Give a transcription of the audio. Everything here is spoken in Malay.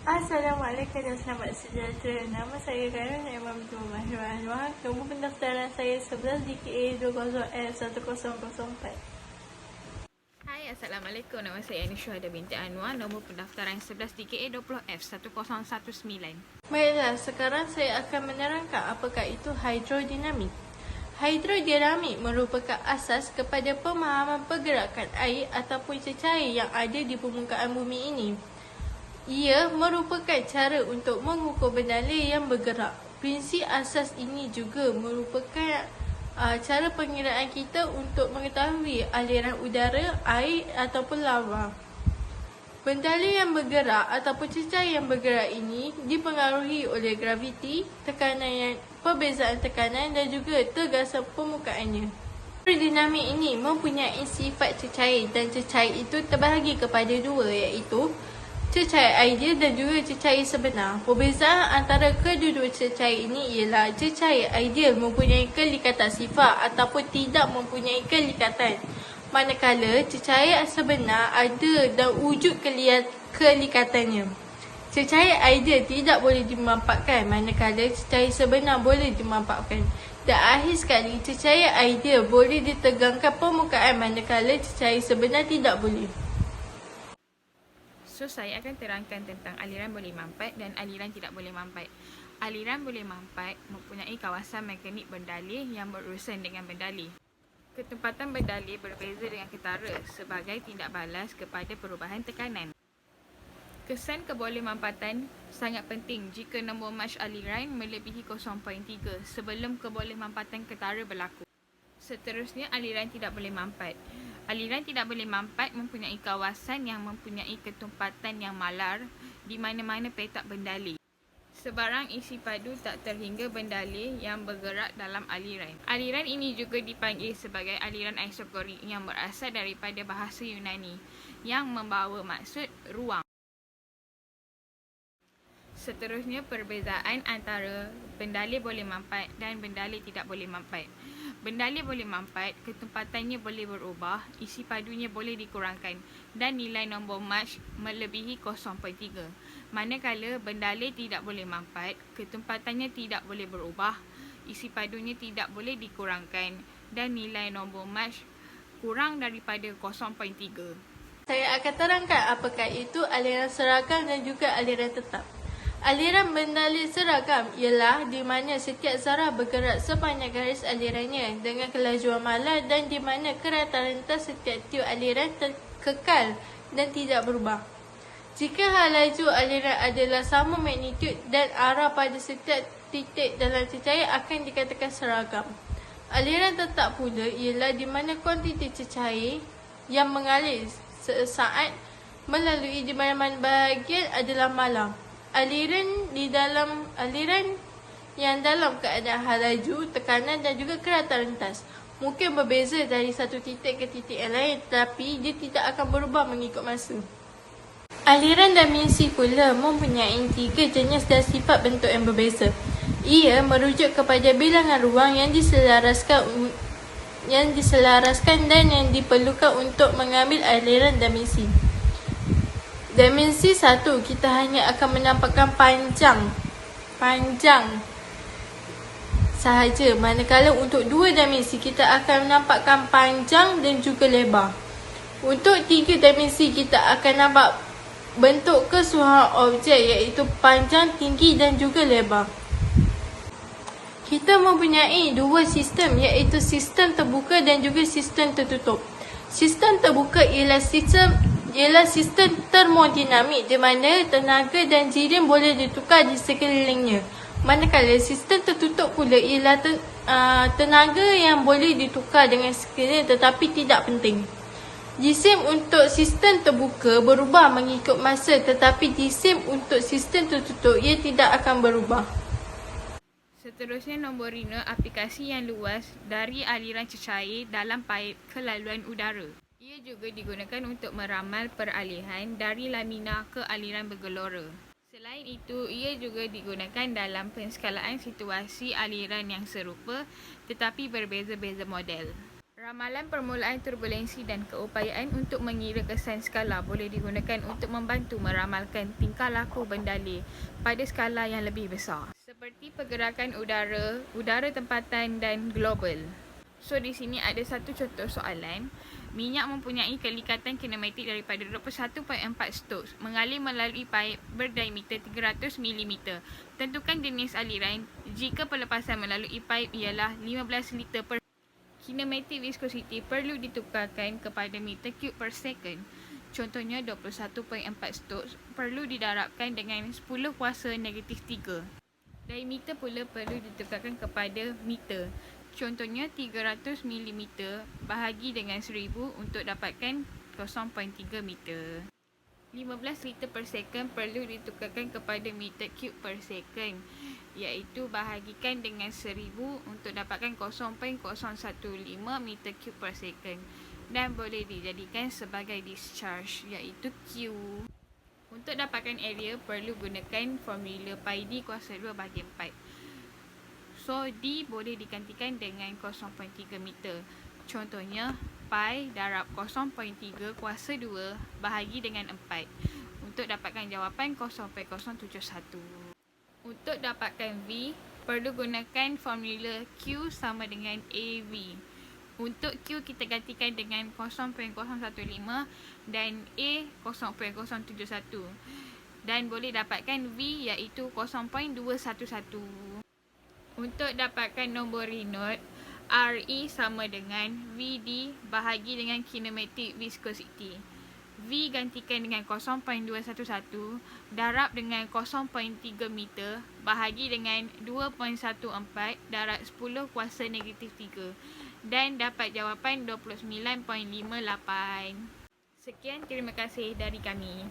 Assalamualaikum dan selamat sejahtera. Nama saya Karen Imam Mahirah Anwar. Nombor pendaftaran saya 11 DKA 20F1004. Hai, Assalamualaikum. Nama saya Anis Syuhada binti Anwar. Nombor pendaftaran 11 DKA 20F1019. Baiklah, sekarang saya akan menerangkan apakah itu hidrodinamik. Hidrodinamik merupakan asas kepada pemahaman pergerakan air ataupun cecair yang ada di permukaan bumi ini. Ia merupakan cara untuk mengukur benda yang bergerak. Prinsip asas ini juga merupakan cara pengiraan kita untuk mengetahui aliran udara, air ataupun lava. Benda yang bergerak ataupun cecair yang bergerak ini dipengaruhi oleh graviti, perbezaan tekanan dan juga tergasa permukaannya. Hidrodinamik ini mempunyai sifat cecair dan cecair itu terbahagi kepada dua, iaitu cecair ideal dan juga cecair sebenar. Perbezaan antara kedua-dua cecair ini ialah cecair ideal mempunyai kelikatan sifar ataupun tidak mempunyai kelikatan. Manakala cecair sebenar ada dan wujud kelikatannya. Cecair ideal tidak boleh dimampakkan, manakala cecair sebenar boleh dimampakkan. Dan akhir sekali, cecair ideal boleh ditegangkan permukaan, manakala cecair sebenar tidak boleh. So, saya akan terangkan tentang aliran boleh mampat dan aliran tidak boleh mampat. Aliran boleh mampat mempunyai kawasan mekanik berdalih yang berurusan dengan berdalih. Ketempatan berdalih berbeza dengan ketara sebagai tindak balas kepada perubahan tekanan. Kesan kebolehmampatan sangat penting jika nombor Mach aliran melebihi 0.3 sebelum kebolehmampatan ketara berlaku. Seterusnya, aliran tidak boleh mampat. Aliran tidak boleh mampat mempunyai kawasan yang mempunyai ketumpatan yang malar di mana-mana petak bendalih. Sebarang isi padu tak terhingga bendalih yang bergerak dalam aliran. Aliran ini juga dipanggil sebagai aliran isogorik yang berasal daripada bahasa Yunani yang membawa maksud ruang. Seterusnya, perbezaan antara bendalih boleh mampat dan bendalih tidak boleh mampat. Bendalih boleh mampat, ketumpatannya boleh berubah, isi padunya boleh dikurangkan dan nilai nombor Mach melebihi 0.3. Manakala bendalih tidak boleh mampat, ketumpatannya tidak boleh berubah, isi padunya tidak boleh dikurangkan dan nilai nombor Mach kurang daripada 0.3. Saya akan terangkan apakah itu aliran seragam dan juga aliran tetap. Aliran bendalih seragam ialah di mana setiap zarah bergerak sepanjang garis alirannya dengan kelajuan malar dan di mana keratan rentas setiap tiub aliran kekal dan tidak berubah. Jika hal laju aliran adalah sama magnitud dan arah pada setiap titik dalam cecair akan dikatakan seragam. Aliran tetap pula ialah di mana kuantiti cecair yang mengalir sesaat melalui di mana-mana bahagian adalah malam. Aliran yang dalam keadaan hal laju, tekanan dan juga keratan rentas mungkin berbeza dari satu titik ke titik yang lain, tetapi dia tidak akan berubah mengikut masa. Aliran dimensi pula mempunyai tiga jenis dan sifat bentuk yang berbeza. Ia merujuk kepada bilangan ruang yang diselaraskan dan yang diperlukan untuk mengambil aliran dimensi. Dimensi 1, kita hanya akan menampakkan panjang sahaja. Manakala untuk 2 dimensi, kita akan menampakkan panjang dan juga lebar. Untuk 3 dimensi, kita akan nampak bentuk keseluruhan objek iaitu panjang, tinggi dan juga lebar. Kita mempunyai 2 sistem iaitu sistem terbuka dan juga sistem tertutup. Sistem terbuka ialah sistem termodinamik di mana tenaga dan jirim boleh ditukar di sekelilingnya. Manakala sistem tertutup pula ialah tenaga yang boleh ditukar dengan sekeliling tetapi tidak penting. Jisim untuk sistem terbuka berubah mengikut masa, tetapi jisim untuk sistem tertutup ia tidak akan berubah. Seterusnya, nombor rina aplikasi yang luas dari aliran cecair dalam paip ke laluan udara. Ia juga digunakan untuk meramal peralihan dari lamina ke aliran bergelora. Selain itu, ia juga digunakan dalam penskalaan situasi aliran yang serupa tetapi berbeza-beza model. Ramalan permulaan turbulensi dan keupayaan untuk mengira kesan skala boleh digunakan untuk membantu meramalkan tingkah laku bendalih pada skala yang lebih besar, seperti pergerakan udara, udara tempatan dan global. So di sini ada satu contoh soalan. Minyak mempunyai kelikatan kinematik daripada 21.4 stokes mengalir melalui paip berdiameter 300 mm. Tentukan jenis aliran jika pelepasan melalui paip ialah 15 liter per kinematik viscosity perlu ditukarkan kepada meter cube per second. Contohnya 21.4 stokes perlu didarabkan dengan 10 kuasa negatif 3. Diameter pula perlu ditukarkan kepada meter. Contohnya 300 mm bahagi dengan 1000 untuk dapatkan 0.3 meter. 15 liter per second perlu ditukarkan kepada meter cube per second, iaitu bahagikan dengan 1000 untuk dapatkan 0.015 meter cube per second dan boleh dijadikan sebagai discharge, iaitu Q. Untuk dapatkan area perlu gunakan formula pi d kuasa 2 bahagi 4. So D boleh digantikan dengan 0.3 meter. Contohnya pi darab 0.3 kuasa 2 bahagi dengan 4 untuk dapatkan jawapan 0.071. Untuk dapatkan V, perlu gunakan formula Q sama dengan AV. Untuk Q kita gantikan dengan 0.015 dan A 0.071 dan boleh dapatkan V iaitu 0.211. Untuk dapatkan nombor Reynolds, RE sama dengan VD bahagi dengan kinematik viscosity. V gantikan dengan 0.211 darab dengan 0.3 meter bahagi dengan 2.14 darab 10 kuasa negatif 3 dan dapat jawapan 29.58. Sekian, terima kasih dari kami.